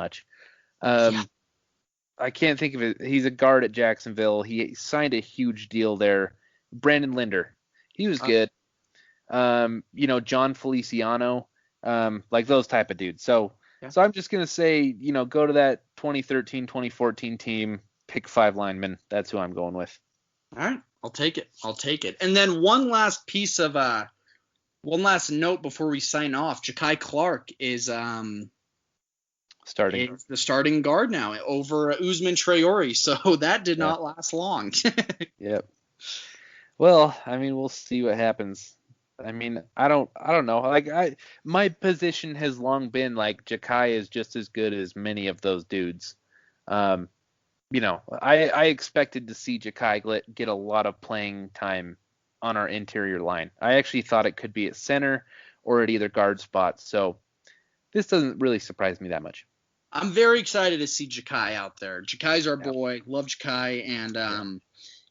much. Yeah. I can't think of it. He's a guard at Jacksonville. He signed a huge deal there. Brandon Linder. He was good. John Feliciano, like those type of dudes. So I'm just going to say, go to that 2013, 2014 team, pick 5 linemen. That's who I'm going with. All right. I'll take it. And then one last note before we sign off. Ja'Kai Clark is starting. Is the starting guard now over Usman Traore. So that did not last long. Yep. Well, I mean, we'll see what happens. I mean, I don't know. Like my position has long been like Ja'Kai is just as good as many of those dudes. I expected to see Ja'Kai get a lot of playing time on our interior line. I actually thought it could be at center or at either guard spot. So this doesn't really surprise me that much. I'm very excited to see Ja'Kai out there. Ja'Kai's our boy. Love Ja'Kai, and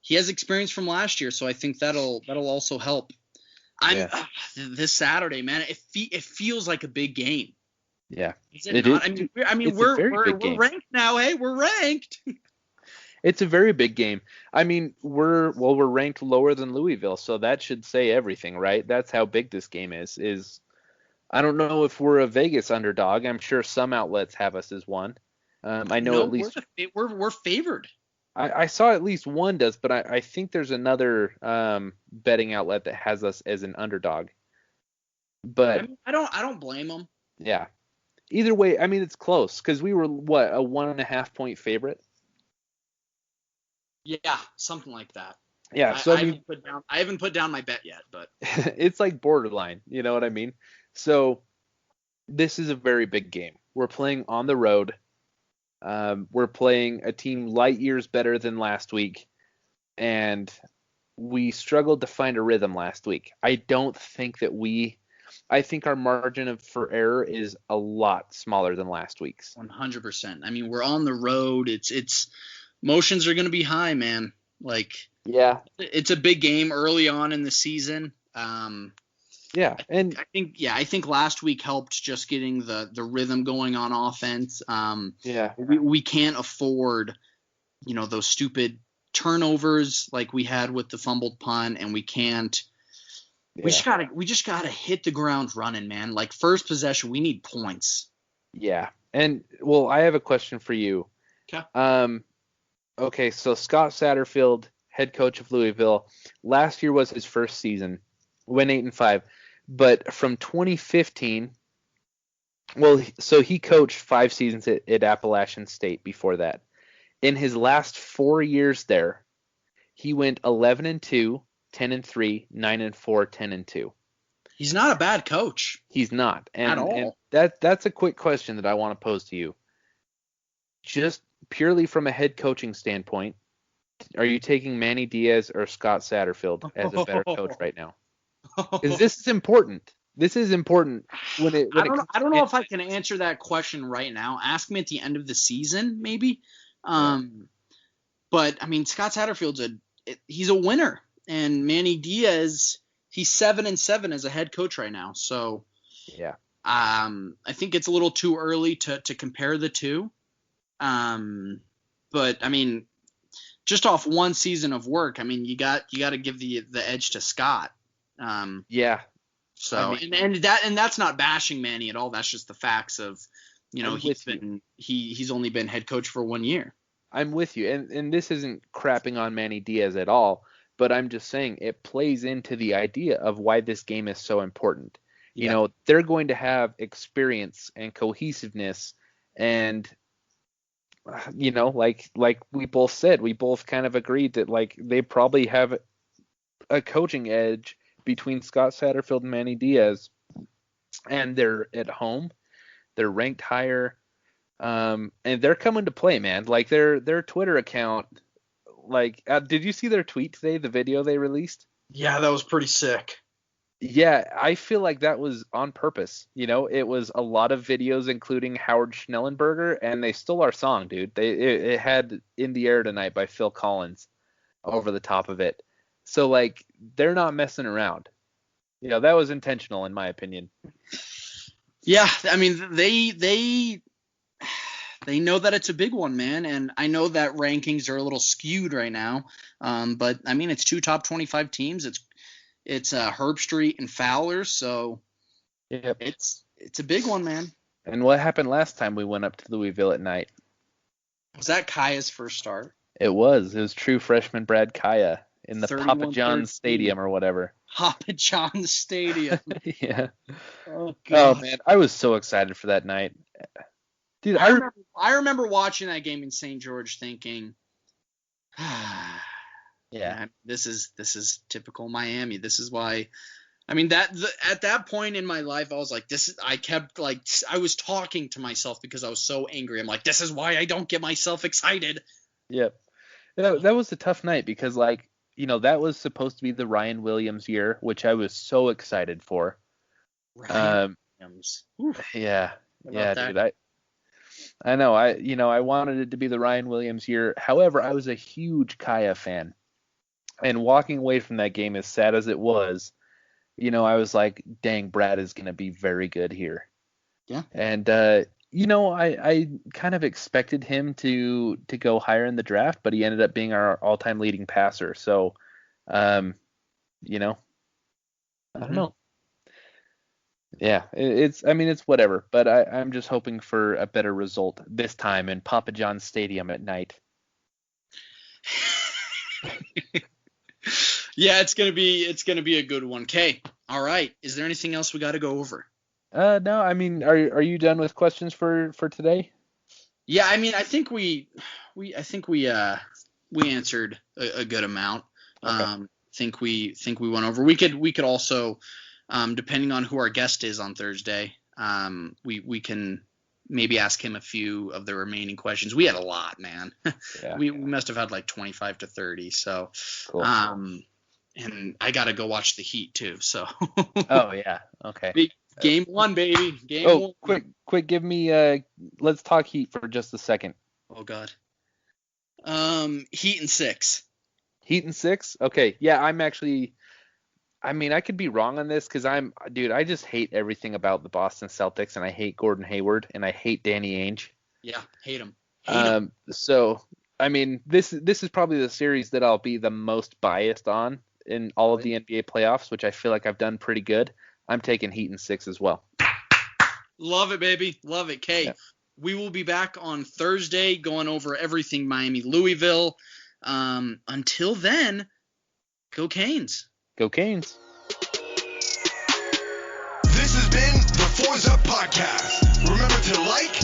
he has experience from last year, so I think that'll also help. This Saturday, man. It feels like a big game. Yeah, is it not? I mean, we're ranked now. Hey, we're ranked. It's a very big game. I mean, we're ranked lower than Louisville, so that should say everything, right? That's how big this game is. I don't know if we're a Vegas underdog. I'm sure some outlets have us as one. I know at least we're favored. I saw at least one does, but I think there's another betting outlet that has us as an underdog. But I don't blame them. Yeah. Either way, I mean it's close because we were a 1.5 point favorite. Yeah, something like that. Yeah, so I haven't put down my bet yet, but it's like borderline. You know what I mean? So this is a very big game. We're playing on the road. We're playing a team light years better than last week, and we struggled to find a rhythm last week. I think our margin for error is a lot smaller than last week's. 100%. I mean, we're on the road. It's emotions are going to be high, man. Like, yeah, it's a big game early on in the season. Yeah, and I think last week helped just getting the rhythm going on offense. Yeah, we can't afford, those stupid turnovers like we had with the fumbled punt, and we can't. Yeah. We just gotta hit the ground running, man. Like first possession, we need points. Yeah, and well, I have a question for you. Okay. Okay, so Scott Satterfield, head coach of Louisville, last year was his first season, went 8-5. But from 2015, so he coached 5 seasons at Appalachian State before that. In his last 4 years there, he went 11-2, 10-3, 9-4, 10-2. He's not a bad coach. He's not. At all. And that's a quick question that I want to pose to you. Just purely from a head coaching standpoint, are you taking Manny Diaz or Scott Satterfield as a better coach right now? Because this is important. This is important. I don't know if I can answer that question right now. Ask me at the end of the season, maybe. But I mean, Scott Satterfield's he's a winner, and Manny Diaz, he's 7-7 as a head coach right now. So yeah, I think it's a little too early to compare the two. But I mean, just off one season of work, I mean, you got to give the edge to Scott. Yeah. So I mean, and that's not bashing Manny at all. That's just the facts of, he's only been head coach for 1 year. I'm with you, and this isn't crapping on Manny Diaz at all, but I'm just saying it plays into the idea of why this game is so important. Yeah. They're going to have experience and cohesiveness, and like we both said, we both kind of agreed that like they probably have a coaching edge between Scott Satterfield and Manny Diaz, and they're at home, they're ranked higher, and they're coming to play, man. Like their Twitter account, like did you see their tweet today, the video they released? Yeah, that was pretty sick. Yeah, I feel like that was on purpose. It was a lot of videos including Howard Schnellenberger, and they stole our song, dude. It had In the Air Tonight by Phil Collins over the top of it. So, like, they're not messing around. That was intentional, in my opinion. Yeah, I mean, they They know that it's a big one, man, and I know that rankings are a little skewed right now. But I mean, it's 2 top 25 teams. It's Herb Street and Fowler, so Yep. it's a big one, man. And what happened last time we went up to Louisville at night? Was that Kaya's first start? It was true freshman Brad Kaya in the Papa 31-13. John's Stadium or whatever. Papa John's Stadium. Yeah. Oh, Oh God. man, I was so excited for that night. Dude, I remember watching that game in St. George thinking, yeah. this is typical Miami. This is why. I mean, at that point in my life, I was like, I was talking to myself because I was so angry. I'm like, this is why I don't get myself excited. Yep. That was a tough night because, like, you know, that was supposed to be the Ryan Williams year, which I was so excited for. Ryan Williams. Yeah. Yeah, that? dude. I know. I wanted it to be the Ryan Williams year. However, I was a huge Kaya fan. And walking away from that game, as sad as it was, you know, I was like, dang, Brad is going to be very good here. Yeah. And, you know, I kind of expected him to go higher in the draft, but he ended up being our all-time leading passer. So, you know, I don't know. Yeah, it's whatever. But I'm just hoping for a better result this time in Papa John's Stadium at night. Yeah, it's gonna be a good one. Okay, all right. Is there anything else we got to go over? No. I mean, are you done with questions for today? Yeah, I mean, I think we answered a good amount. Okay. Think we went over. We could also, depending on who our guest is on Thursday, we can maybe ask him a few of the remaining questions. We had a lot, man. Yeah. We must have had like 25 to 30. So, Cool. and I got to go watch the Heat too. So. Oh yeah. Okay. Game 1, baby. Game 1. Quick, give me let's talk Heat for just a second. Oh God. Heat and 6. Heat and 6? Okay. Yeah, I could be wrong on this because I just hate everything about the Boston Celtics, and I hate Gordon Hayward, and I hate Danny Ainge. Yeah, hate him. So, I mean, this is probably the series that I'll be the most biased on in all of the NBA playoffs, which I feel like I've done pretty good. I'm taking Heat and 6 as well. Love it, baby. Love it. Kay, We will be back on Thursday going over everything Miami, Louisville. Until then, go Canes. Go Canes. This has been the Forza Podcast. Remember to like